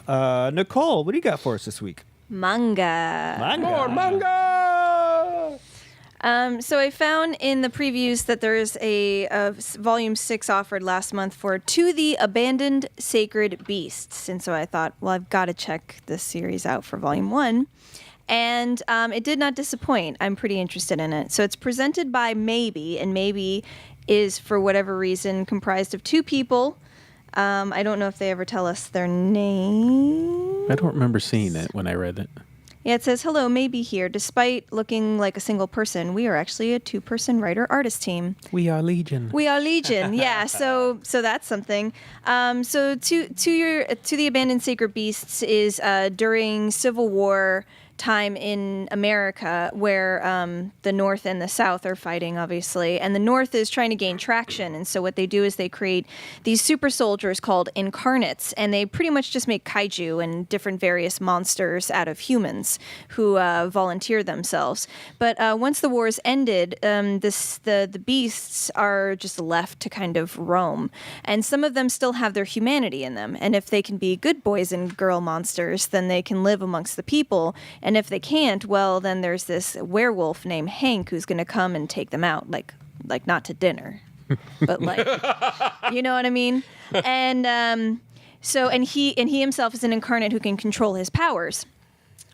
Nicole, what do you got for us this week? Manga. More manga! So I found in the previews that there's a volume 6 offered last month for To the Abandoned Sacred Beasts. And so I thought, well, I've got to check this series out for volume 1. And it did not disappoint. I'm pretty interested in it. So it's presented by Maybe, and Maybe is, for whatever reason, comprised of 2 people. I don't know if they ever tell us their name. I don't remember seeing it when I read it. Yeah, it says, hello, Maybe here. Despite looking like a single person, we are actually a 2-person writer-artist team. We are Legion. We are Legion, yeah. So that's something. So to the Abandoned Sacred Beasts is during Civil War time in America, where the North and the South are fighting, obviously, and the North is trying to gain traction. And so what they do is they create these super soldiers called incarnates, and they pretty much just make kaiju and different various monsters out of humans who volunteer themselves. But once the war is ended, the beasts are just left to kind of roam, and some of them still have their humanity in them. And if they can be good boys and girl monsters, then they can live amongst the people. And if they can't, well, then there's this werewolf named Hank who's going to come and take them out, like not to dinner, but like, you know what I mean? And he himself is an incarnate who can control his powers.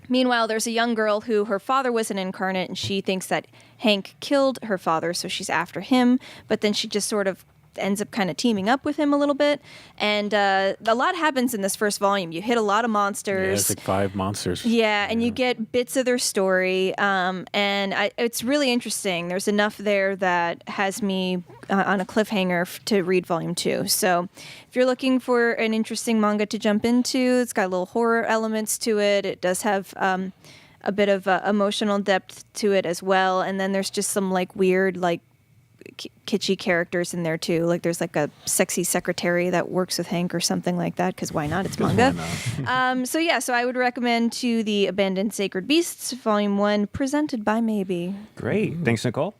Meanwhile, there's a young girl who her father was an incarnate, and she thinks that Hank killed her father, so she's after him. But then she just sort of ends up kind of teaming up with him a little bit. And a lot happens in this first volume. You hit a lot of monsters. Yeah, it's like 5 monsters. Yeah, and you get bits of their story. It's really interesting. There's enough there that has me on a cliffhanger to read volume 2. So if you're looking for an interesting manga to jump into, it's got little horror elements to it. It does have a bit of emotional depth to it as well. And then there's just some like weird, like kitschy characters in there too. Like there's like a sexy secretary that works with Hank or something like that, because why not? It's manga. So I would recommend To the Abandoned Sacred Beasts, Volume 1, presented by Maybe. Great. Thanks, Nicole.